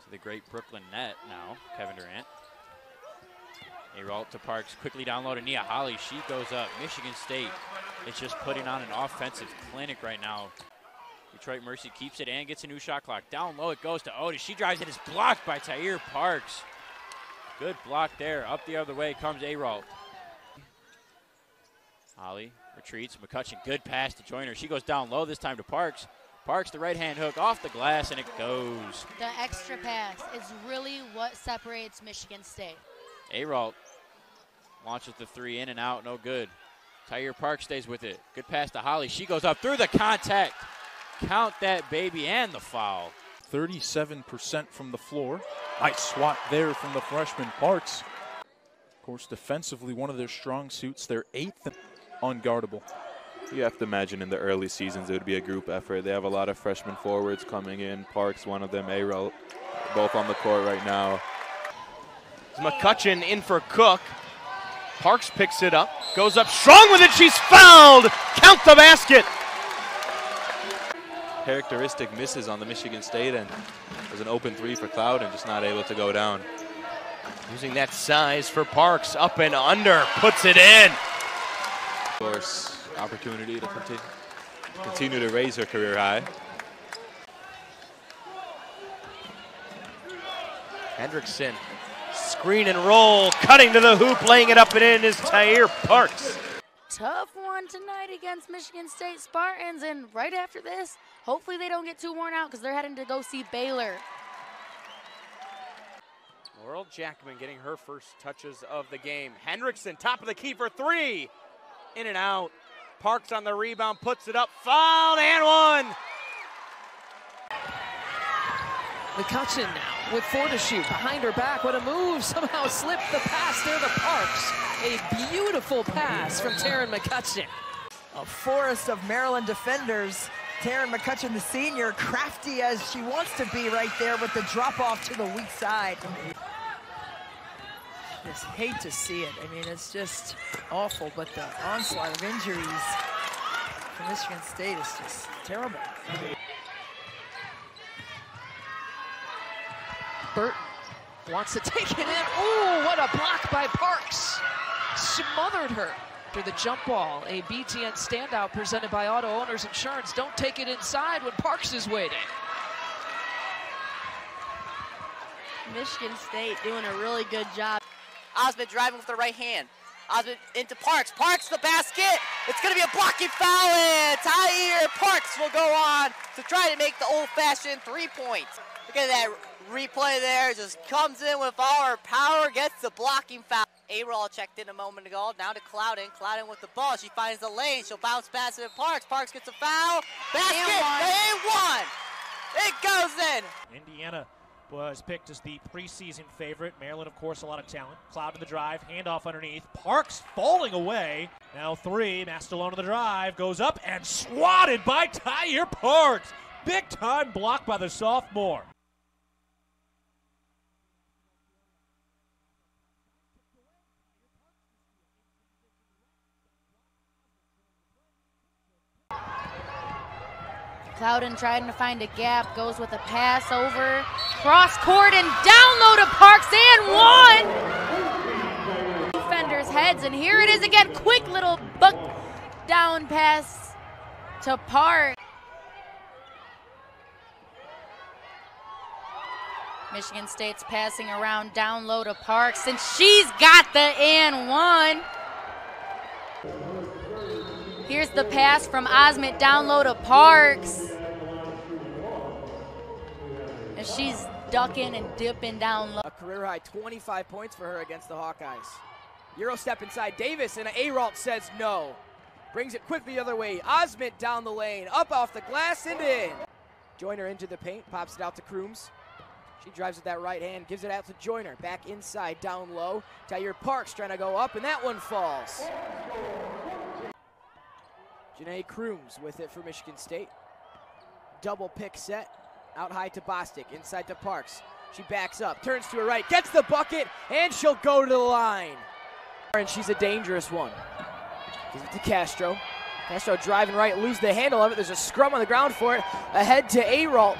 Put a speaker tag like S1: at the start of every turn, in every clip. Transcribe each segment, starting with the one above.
S1: to the great Brooklyn net now, Kevin Durant. Ayrault to Parks, quickly down low to Nia Holly. She goes up. Michigan State is just putting on an offensive clinic right now. Detroit Mercy keeps it and gets a new shot clock. Down low it goes to Otis. She drives it. It's blocked by Taiyier Parks. Good block there. Up the other way comes Ayrault. Holly retreats. McCutcheon, good pass to Joyner. She goes down low this time to Parks. Parks, the right-hand hook off the glass, and it goes.
S2: The extra pass is really what separates Michigan State.
S1: Ayrault launches the three in and out, no good. Taiyier Parks stays with it. Good pass to Holly. She goes up through the contact. Count that baby and the foul.
S3: 37% from the floor. Nice swat there from the freshman Parks. Of course, defensively, one of their strong suits. They're 8th unguardable.
S4: You have to imagine in the early seasons it would be a group effort. They have a lot of freshman forwards coming in. Parks, one of them, Ayrault, both on the court right now.
S5: McCutcheon in for Cook. Parks picks it up, goes up strong with it. She's fouled. Count the basket.
S4: Characteristic misses on the Michigan State end. There's an open three for Cloud and just not able to go down.
S5: Using that size for Parks, up and under, puts it in.
S4: Of course, opportunity to continue to raise her career high.
S5: Hendrickson, screen and roll, cutting to the hoop, laying it up and in is Taiyier Parks.
S2: Tough one tonight against Michigan State Spartans, and right after this, hopefully they don't get too worn out because they're heading to go see Baylor.
S5: Laurel Jackman getting her first touches of the game. Hendrickson, top of the key for three. In and out. Parks on the rebound, puts it up, fouled and one.
S6: McCutcheon now with 4 to shoot. Behind her back, what a move. Somehow slipped the pass there to Parks. A beautiful pass from Taryn McCutcheon.
S7: A forest of Maryland defenders. Taryn McCutcheon, the senior, crafty as she wants to be right there with the drop off to the weak side. Just hate to see it. I mean, it's just awful, but the onslaught of injuries for Michigan State is just terrible.
S6: Burton wants to take it in. Oh, what a block by Parks. Smothered her after the jump ball. A BTN standout presented by Auto Owners Insurance. Don't take it inside when Parks is waiting.
S8: Michigan State doing a really good job. Osmond driving with the right hand. Osmond into Parks. Parks, the basket. It's going to be a blocking foul, and Taiyier Parks will go on to try to make the old-fashioned 3 points. Look at that replay there. Just comes in with all her power, gets the blocking foul. Ayrault checked in a moment ago. Now to Clouden. Clouden with the ball. She finds the lane. She'll bounce past it to Parks. Parks gets a foul. Basket. They won. It goes in.
S9: Indiana was picked as the preseason favorite. Maryland, of course, a lot of talent. Cloud to the drive, handoff underneath. Parks falling away. Now three, Mastalone to the drive, goes up and swatted by Taiyier Parks. Big time block by the sophomore.
S2: Clouden trying to find a gap, goes with a pass over, cross court and down low to Parks and one. Defenders' heads, and here it is again. Quick little buck down pass to Parks. Michigan State's passing around down low to Parks, and she's got the and one. Here's the pass from Osmond down low to Parks. And she's ducking and dipping down low.
S10: A career high 25 points for her against the Hawkeyes. Euro step inside Davis, and Ayrault says no. Brings it quickly the other way. Osmond down the lane, up off the glass and in. Joyner into the paint, pops it out to Crooms. She drives with that right hand, gives it out to Joyner. Back inside, down low. Taiyier Parks trying to go up, and that one falls. Janae Crooms with it for Michigan State. Double pick set. Out high to Bostic, inside to Parks. She backs up, turns to her right, gets the bucket, and she'll go to the line. And she's a dangerous one. Gives it to Castro. Castro driving right, lose the handle of it. There's a scrum on the ground for it. Ahead to Ayrault.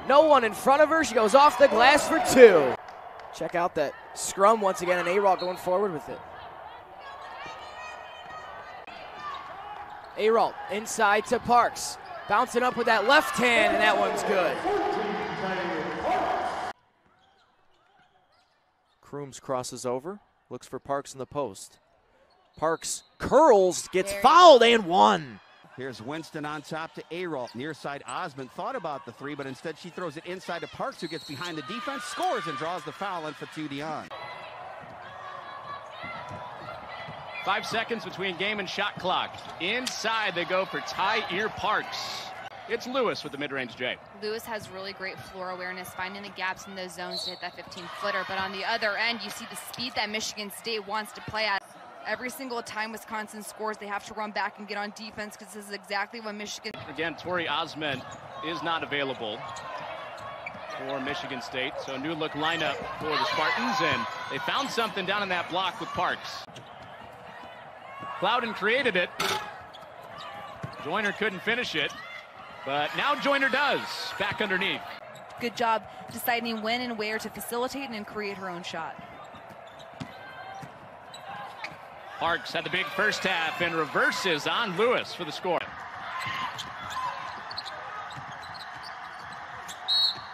S10: No one in front of her. She goes off the glass for 2. Check out that scrum once again, and A-Roll going forward with it. A-Roll inside to Parks. Bouncing up with that left hand, and that one's good.
S5: Crooms crosses over, looks for Parks in the post. Parks curls, gets fouled, and one.
S11: Here's Winston on top to A-Roll. Near side, Osmond thought about the 3, but instead she throws it inside to Parks, who gets behind the defense, scores, and draws the foul in for 2 Dion.
S12: 5 seconds between game and shot clock. Inside they go for Taiyier Parks. It's Lewis with the mid-range J.
S13: Lewis has really great floor awareness, finding the gaps in those zones to hit that 15-footer. But on the other end, you see the speed that Michigan State wants to play at. Every single time Wisconsin scores, they have to run back and get on defense because this is exactly what Michigan...
S12: Again, Tori Osmond is not available for Michigan State. So a new look lineup for the Spartans, and they found something down in that block with Parks. Plowden created it. Joyner couldn't finish it, but now Joyner does. Back underneath.
S13: Good job deciding when and where to facilitate and create her own shot.
S12: Parks had the big first half and reverses on Lewis for the score.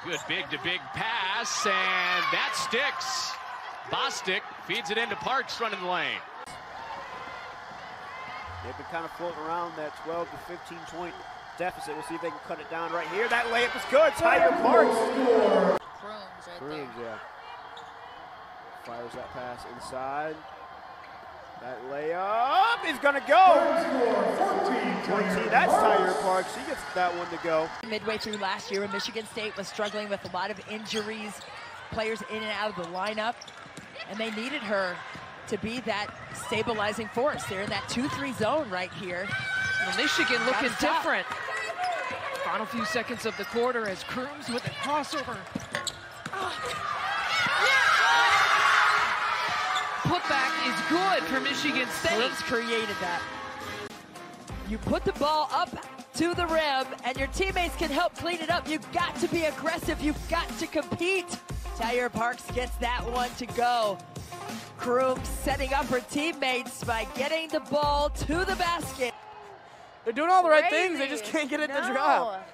S12: Good big-to-big pass, and that sticks. Bostic feeds it into Parks running the lane.
S14: They've been kind of floating around that 12 to 15 point deficit. We'll see if they can cut it down right here. That layup is good. Taiyier Parks. Crooms, yeah. Fires that pass inside. That layup is going to go. 14. That's Taiyier Parks. She gets that one to go.
S7: Midway through last year, when Michigan State was struggling with a lot of injuries, players in and out of the lineup, and they needed her to be that stabilizing force. They're in that 2-3 zone right here.
S6: Well, Michigan looking different. Final few seconds of the quarter as Crooms with a crossover. Putback is good for Michigan State.
S7: Crooms created that. You put the ball up to the rim and your teammates can help clean it up. You've got to be aggressive. You've got to compete. Taiyier Parks gets that one to go. Crooms setting up her teammates by getting the ball to the basket.
S10: They're doing all the right things. They just can't get it to drop.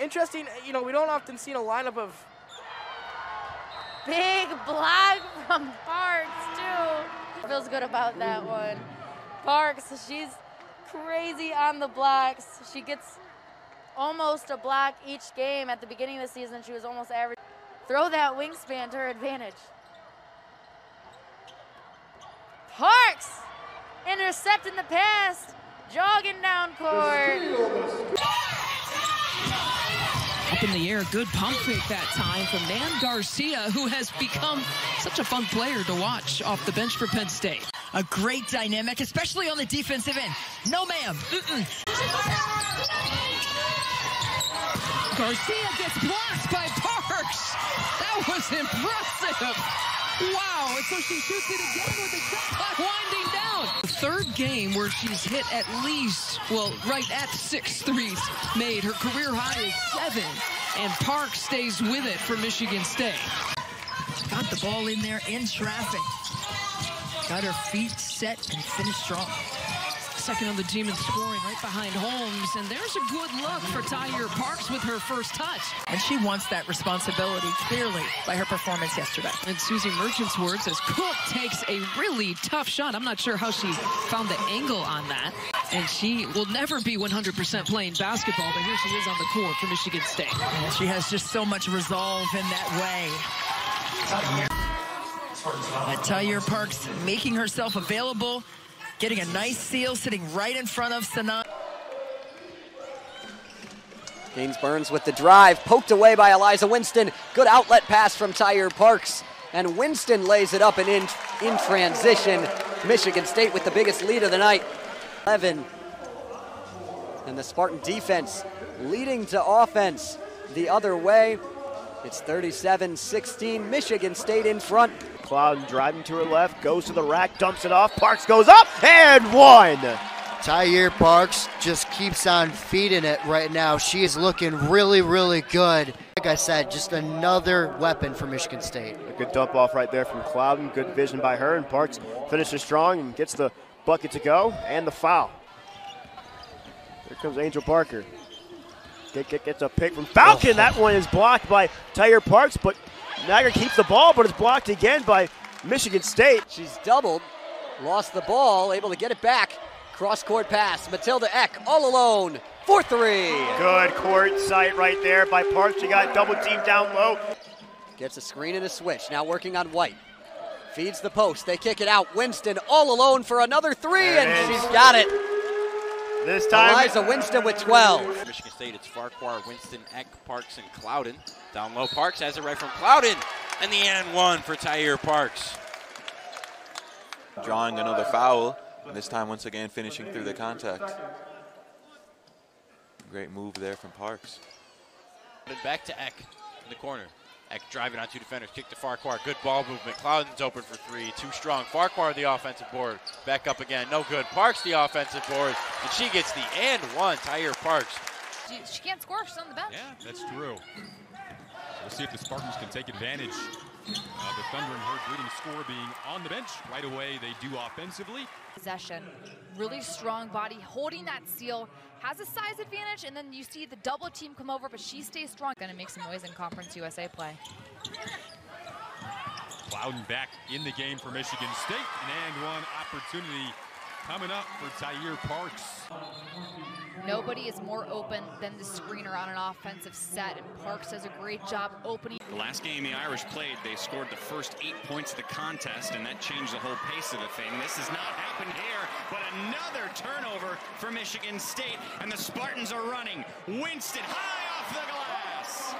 S10: Interesting, you know, we don't often see a lineup of...
S2: Big block from Parks, too. Feels good about that one. Parks, she's crazy on the blocks. She gets almost a block each game. At the beginning of the season, she was almost average. Throw that wingspan to her advantage. Parks intercepting the pass, jogging down court.
S6: Up in the air, good pump fake that time from Nan Garcia, who has become such a fun player to watch off the bench for Penn State.
S7: A great dynamic, especially on the defensive end. No, ma'am.
S6: Garcia gets blocked by Parks. That was impressive. Wow, and so she shoots it again with the shot clock winding down. The third game where she's hit at least, well, right at 6 threes made. Her career high is 7, and Parks stays with it for Michigan State.
S7: Got the ball in there in traffic. Got her feet set and finished strong.
S6: Second on the team in scoring, right behind Holmes. And there's a good look for Taiyier Parks with her first touch.
S7: And she wants that responsibility clearly by her performance yesterday.
S6: And Susie Merchant's words as Cook takes a really tough shot. I'm not sure how she found the angle on that. And she will never be 100% playing basketball, but here she is on the court for Michigan State.
S7: And she has just so much resolve in that way. Taiyier Parks making herself available, getting a nice seal, sitting right in front of Sanaa.
S8: Gaines Burns with the drive, poked away by Eliza Winston. Good outlet pass from Taiyier Parks. And Winston lays it up and in transition. Michigan State with the biggest lead of the night. 11. And the Spartan defense leading to offense the other way. It's 37-16, Michigan State in front.
S14: Cloud driving to her left, goes to the rack, dumps it off. Parks goes up and one.
S15: Taiyier Parks just keeps on feeding it right now. She is looking really, really good. Like I said, just another weapon for Michigan State.
S14: A good dump off right there from Clouden. Good vision by her, and Parks finishes strong and gets the bucket to go and the foul. Here comes Angel Parker. Gets a pick from Falcon. That one is blocked by Taiyier Parks, but Niagara keeps the ball, but it's blocked again by Michigan State.
S16: She's doubled, lost the ball, able to get it back. Cross-court pass, Matilda Eck all alone for three.
S14: Good court sight right there by Parks. She got double teamed down low.
S16: Gets a screen and a switch, now working on White. Feeds the post, they kick it out. Winston all alone for another three, and she's got it.
S14: This time,
S16: Eliza Winston with 12.
S1: Michigan State, it's Farquhar, Winston, Eck, Parks, and Clouden. Down low, Parks has it right from Clouden. And the and one for Taiyier Parks.
S4: Drawing another foul, and this time once again finishing through the contact. Great move there from Parks.
S1: Back to Eck in the corner. Eck driving on two defenders, kick to Farquhar. Good ball movement. Clouden's open for three. Too strong. Farquhar the offensive board. Back up again. No good. Parks the offensive board. And she gets the and one. Taiyier Parks.
S13: She can't score. She's on the bench.
S17: Yeah, that's true. So we'll see if the Spartans can take advantage of the Thunder and her leading scorer being on the bench. Right away, they do offensively.
S13: Possession. Really strong body. Holding that steal. Has a size advantage, and then you see the double team come over, but she stays strong. Gonna make some noise in Conference USA play.
S17: Clouden back in the game for Michigan State. An and one opportunity coming up for Taiyier Parks.
S13: Nobody is more open than the screener on an offensive set, and Parks does a great job opening.
S18: The last game the Irish played, they scored the first 8 points of the contest, and that changed the whole pace of the thing. This has not happened here, but another turnover for Michigan State, and the Spartans are running. Winston high off the glass.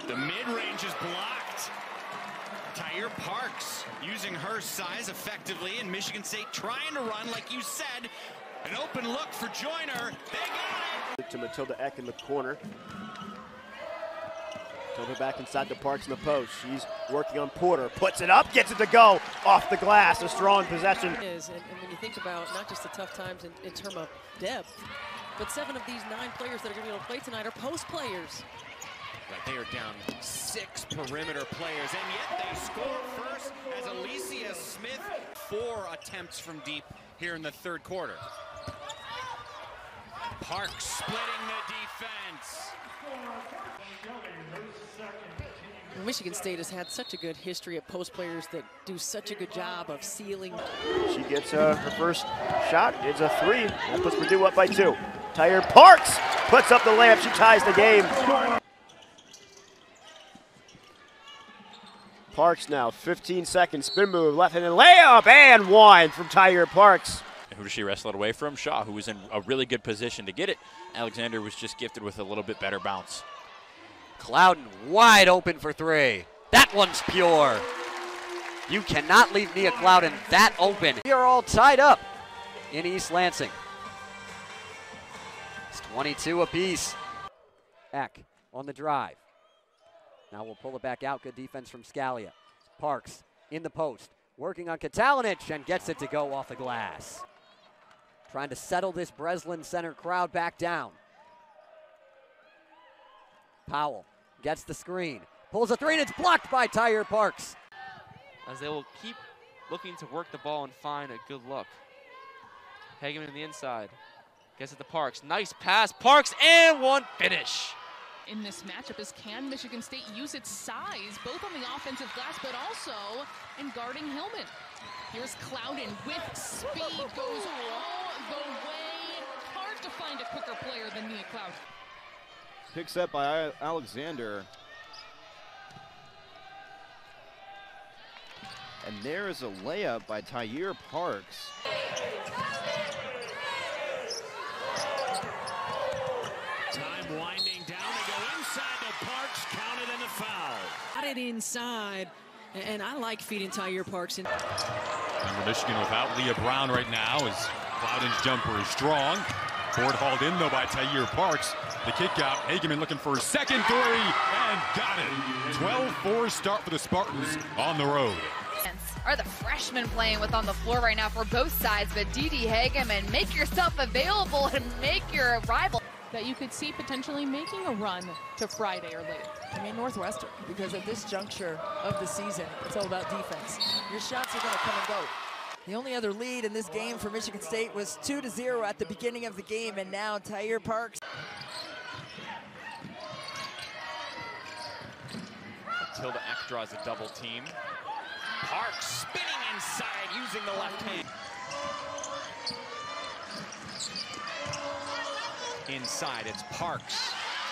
S18: The mid-range is blocked. Taiyier Parks using her size effectively, and Michigan State trying to run, like you said. An open look for Joyner. They got
S14: it. To Matilda Eck in the corner. Matilda back inside the Parks in the post. She's working on Porter. Puts it up, gets it to go. Off the glass, a strong possession.
S19: And when you think about not just the tough times in terms of depth, but 7 of these 9 players that are going to be able to play tonight are post players.
S5: Right, they are down 6 perimeter players, and yet they score first as Alicia Smith. 4 attempts from deep here in the third quarter. Parks splitting the defense.
S19: Michigan State has had such a good history of post players that do such a good job of sealing.
S14: She gets her first shot. It's a 3. That puts Purdue up by 2. Taiyier Parks puts up the layup. She ties the game. Parks now, 15 seconds, spin move, left-handed layup, and one from Taiyier Parks.
S1: Who does she wrestle it away from? Shaw, who was in a really good position to get it. Alexander was just gifted with a little bit better bounce.
S16: Clouden wide open for 3. That one's pure. You cannot leave Nia Clouden that open. We are all tied up in East Lansing. It's 22 apiece. Eck on the drive. Now we'll pull it back out. Good defense from Scalia. Parks in the post. Working on Katalinic and gets it to go off the glass. Trying to settle this Breslin Center crowd back down. Powell gets the screen. Pulls a 3 and it's blocked by Taiyier Parks.
S20: As they will keep looking to work the ball and find a good look. Hageman in the inside. Gets it to Parks. Nice pass. Parks and one finish.
S21: In this matchup is can Michigan State use its size, both on the offensive glass, but also in guarding Hillman. Here's Clouden with speed, goes all the way. Hard to find a quicker player than Nia Clouden.
S22: Picks up by Alexander. And there is a layup by Taiyier Parks.
S23: Time winding down. They go inside to Parks, counted and a foul.
S19: Got it inside, and I like feeding Taiyier Parks.
S17: Remember Michigan without Leah Brown right now as Clouden's jumper is strong. Board hauled in though by Taiyier Parks. The kick out, Hageman looking for his second 3 and got it. 12-4 start for the Spartans on the road.
S13: Are the freshmen playing with on the floor right now for both sides, but Didi Hageman, make yourself available and make your rival.
S21: that you could see potentially making a run to Friday or later?
S7: I mean, Northwestern, because at this juncture of the season, it's all about defense. Your shots are going to come and go. The only other lead in this game for Michigan State was 2-0 at the beginning of the game, and now Taiyier Parks.
S5: Tilda Eck draws a double team. Parks spinning inside using the left hand. Inside, it's Parks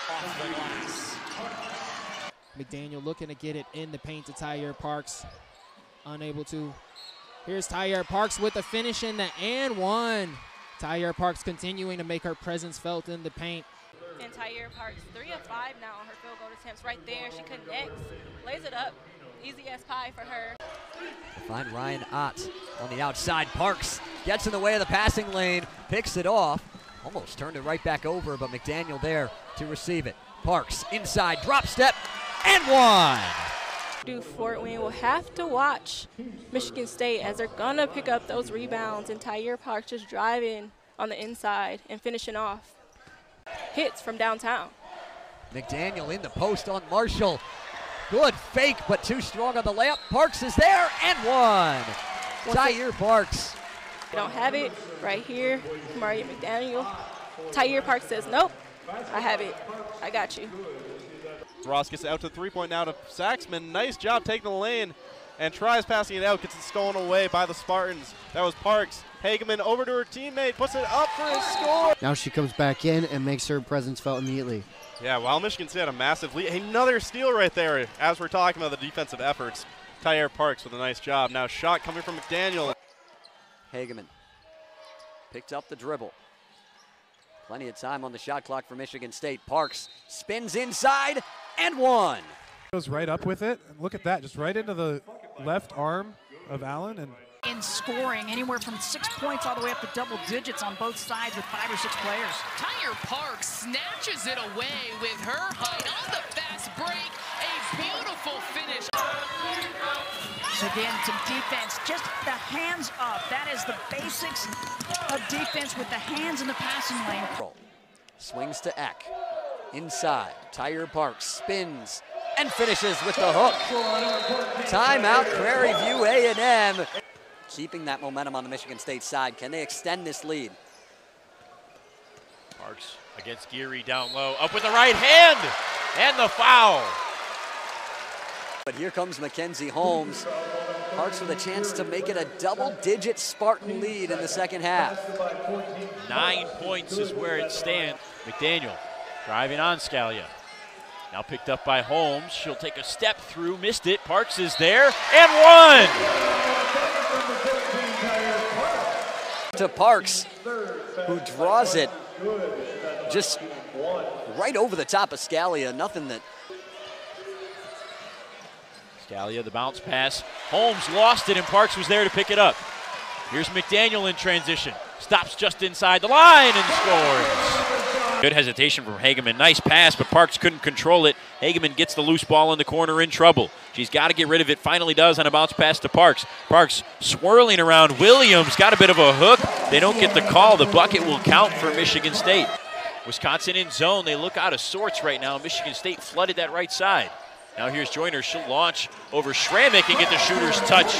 S5: off the glass.
S3: McDaniel looking to get it in the paint to Taiyier Parks. Unable to. Here's Taiyier Parks with the finish in the and one. Taiyier Parks continuing to make her presence felt in the paint.
S9: And Taiyier Parks, 3 of 5 now on her field goal attempts right there. She connects, lays it up. Easy as pie for her.
S16: Find Ryan Ott on the outside. Parks gets in the way of the passing lane, picks it off. Almost turned it right back over, but McDaniel there to receive it. Parks inside, drop step, and one.
S9: Purdue Fort Wayne will have to watch Michigan State as they're gonna pick up those rebounds, and Taiyier Parks just driving on the inside and finishing off hits from downtown.
S16: McDaniel in the post on Marshall. Good fake, but too strong on the layup. Parks is there, and one. Taiyier Parks.
S9: They don't have it right here. Maria McDaniel. Taiyier Parks says, nope, I have it. I got you.
S11: Ross gets out to the three-point now to Saxman. Nice job taking the lane and tries passing it out. Gets it stolen away by the Spartans. That was Parks. Hageman over to her teammate, puts it up for a score.
S15: Now she comes back in and makes her presence felt immediately.
S11: Yeah, while Michigan State had a massive lead. Another steal right there as we're talking about the defensive efforts. Taiyier Parks with a nice job. Now shot coming from McDaniel.
S16: Hageman picked up the dribble. Plenty of time on the shot clock for Michigan State. Parks spins inside and one.
S24: Goes right up with it. And look at that, just right into the left arm of Allen. And
S25: in scoring, anywhere from 6 points all the way up to double digits on both sides with 5 or 6 players.
S21: Taiyier Parks snatches it away with her height on the fast break. A beautiful finish.
S25: So again, some defense, just the hands up. That is the basics of defense with the hands in the passing lane.
S16: Swings to Eck. Inside, Taiyier Parks spins and finishes with the hook. Timeout, Prairie View A&M. Keeping that momentum on the Michigan State side. Can they extend this lead?
S1: Parks against Geary down low, up with the right hand, and the foul.
S16: But here comes Mackenzie Holmes. Parks with a chance to make it a double-digit Spartan lead in the second half.
S1: 9 points is where it stands. McDaniel driving on Scalia. Now picked up by Holmes. She'll take a step through, missed it. Parks is there, and one!
S16: To Parks, who draws it just right over the top of Scalia. Nothing that.
S1: Scalia, the bounce pass. Holmes lost it, and Parks was there to pick it up. Here's McDaniel in transition. Stops just inside the line and scores. Good hesitation from Hageman. Nice pass, but Parks couldn't control it. Hageman gets the loose ball in the corner, in trouble. She's got to get rid of it. Finally does on a bounce pass to Parks. Parks swirling around. Williams got a bit of a hook. They don't get the call. The bucket will count for Michigan State. Wisconsin in zone. They look out of sorts right now. Michigan State flooded that right side. Now here's Joyner. She'll launch over Schrammich and get the shooter's touch.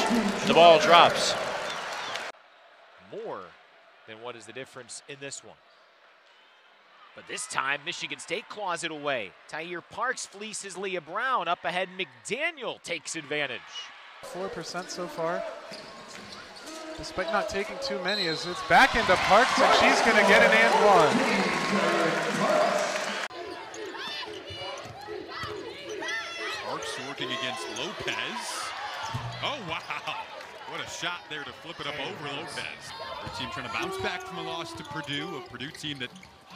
S1: The ball drops.
S26: More than what is the difference in this one. But this time, Michigan State claws it away. Taiyier Parks fleeces Leah Brown. Up ahead, McDaniel takes advantage.
S24: 4% so far. Despite not taking too many, as it's back into Parks, and she's going to get an and one.
S17: Parks working against Lopez. Oh, wow. What a shot there to flip it up over Lopez. Their team trying to bounce back from a loss to Purdue, a Purdue team that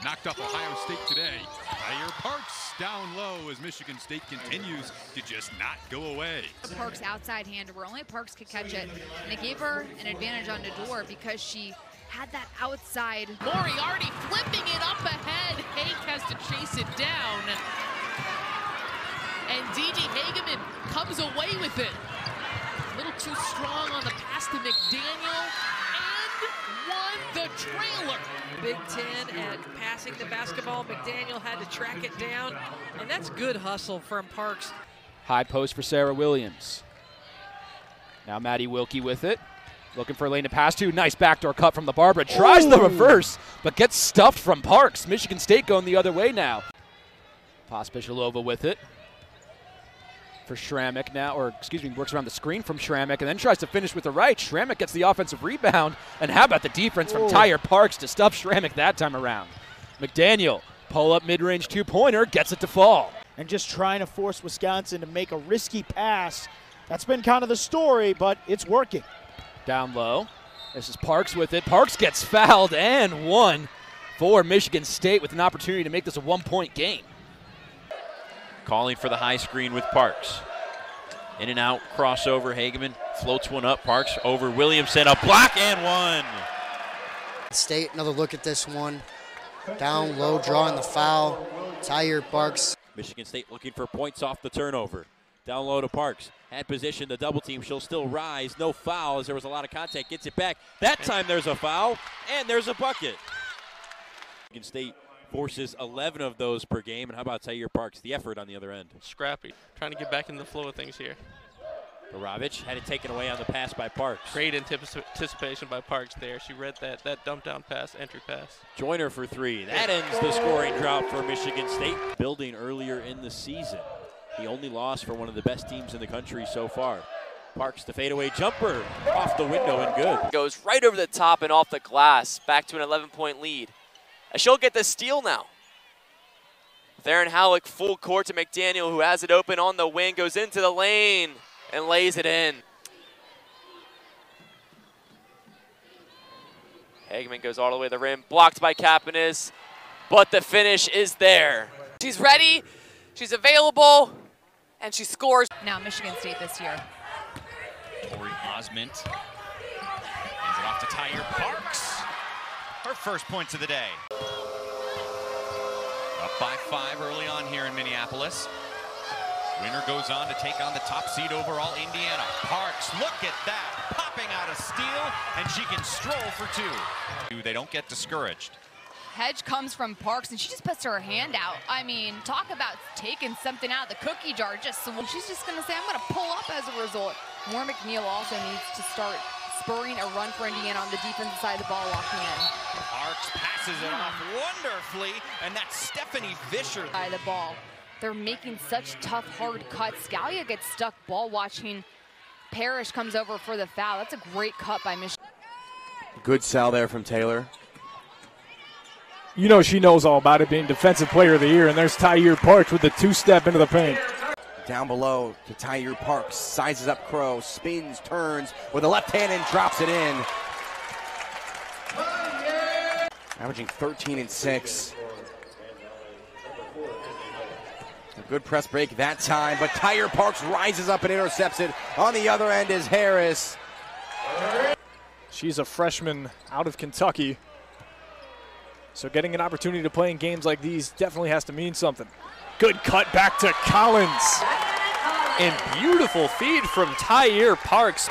S17: knocked off Ohio State today. Taiyier Parks down low as Michigan State continues to just not go away.
S13: Parks outside hander where only Parks could catch it. And it gave her an advantage on the door because she had that outside.
S21: Moriarty flipping it up ahead. Hake has to chase it down. And D.J. Hageman comes away with it. A little too strong on the pass to McDaniel. And won the trailer.
S19: Big Ten at passing the basketball. McDaniel had to track it down, and that's good hustle from Parks.
S2: High post for Sarah Williams. Now Maddie Wilkie with it. Looking for a lane to pass to. Nice backdoor cut from the Barbara. Tries the reverse, but gets stuffed from Parks. Michigan State going the other way now. Pospishilova with it. For Schrammick now, or excuse me, works around the screen from Schrammick and then tries to finish with the right. Schrammick gets the offensive rebound, and how about the defense from Taiyier Parks to stop Schrammick that time around. McDaniel, pull-up mid-range two-pointer, gets it to fall.
S4: And just trying to force Wisconsin to make a risky pass. That's been kind of the story, but it's working.
S2: Down low. This is Parks with it. Parks gets fouled and one for Michigan State with an opportunity to make this a one-point game.
S1: Calling for the high screen with Parks. In and out, crossover, Hageman floats one up, Parks over Williamson, a block and one.
S15: State, another look at this one. Down low, drawing the foul. Taiyier Parks.
S1: Michigan State looking for points off the turnover. Down low to Parks. Had position, the double team, she'll still rise. No foul as there was a lot of contact, gets it back. That time there's a foul, and there's a bucket. Michigan State forces 11 of those per game, and how about Taiyier Parks, the effort on the other end?
S20: Scrappy, trying to get back in the flow of things here.
S1: Baravich had it taken away on the pass by Parks.
S20: Great anticipation by Parks there. She read that dump down pass, entry pass.
S1: Joyner for three. That ends the scoring drought for Michigan State. Building earlier in the season. The only loss for one of the best teams in the country so far. Parks, the fadeaway jumper, off the window and good.
S6: Goes right over the top and off the glass, back to an 11-point lead. And she'll get the steal now. Theron Halleck full court to McDaniel, who has it open on the wing, goes into the lane and lays it in. Hageman goes all the way to the rim, blocked by Kapanis, but the finish is there. She's ready, she's available, and she scores.
S13: Now Michigan State this year.
S26: Tori Osment hands it off to Taiyier Parks. Her first points of the day. Up by 5 early on here in Minneapolis. Winner goes on to take on the top seed overall, Indiana. Parks, look at that, popping out a steal, and she can stroll for 2. They don't get discouraged.
S13: Hedge comes from Parks, and she just puts her hand out. I mean, talk about taking something out of the cookie jar. She's just going to say, I'm going to pull up as a result. Moore McNeil also needs to start spurring a run for Indiana on the defensive side of the ball, walking in.
S26: Parks passes it off wonderfully, and that's Stephanie Vischer.
S13: By the ball. They're making such tough, hard cuts. Scalia gets stuck ball watching. Parrish comes over for the foul. That's a great cut by Michigan.
S8: Good sell there from Taylor.
S10: You know she knows all about it, being Defensive Player of the Year, and there's Taiyier Parks with the two-step into the paint.
S8: Down below to Taiyier Parks, sizes up Crow, spins, turns with a left hand and drops it in. Averaging 13 and 6. A good press break that time, but Taiyier Parks rises up and intercepts it. On the other end is Harris.
S10: She's a freshman out of Kentucky. So getting an opportunity to play in games like these definitely has to mean something. Good cut back to Collins. And beautiful feed from Taiyier Parks.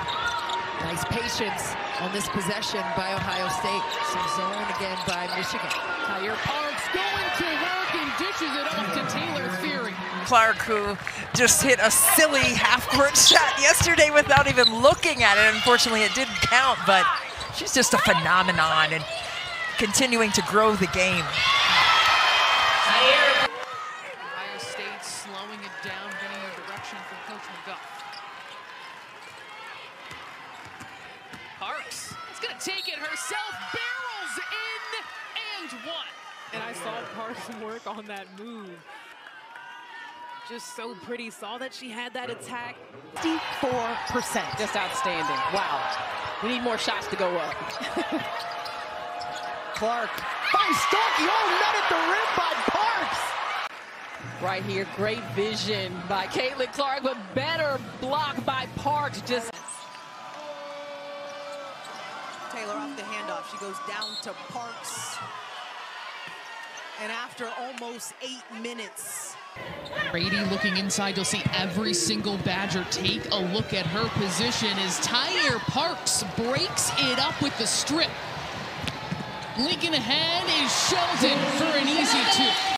S7: Nice patience on this possession by Ohio State. Some zone again by Michigan.
S21: Taiyier Parks going to work and dishes it off to Taylor Feary.
S12: Clark, who just hit a silly half-court shot yesterday without even looking at it. Unfortunately, it didn't count, but she's just a phenomenon and continuing to grow the game.
S21: Ohio State slowing it down, getting a direction from Coach McGuff. Parks is going to take it herself, barrels in, and one.
S27: And I saw Parks work on that move. Just so pretty. Saw that she had that attack.
S19: 54%. Just outstanding. Wow. We need more shots to go up. Clark finds Starkey. Oh, met at the rim by Parks. Right here, great vision by Caitlin Clark, but better block by Parks. Just
S28: Taylor off the handoff. She goes down to Parks. And after almost 8 minutes.
S21: Brady looking inside. You'll see every single Badger take a look at her position as Taiyier Parks breaks it up with the strip.
S3: Blinking ahead is Shelton for an easy two.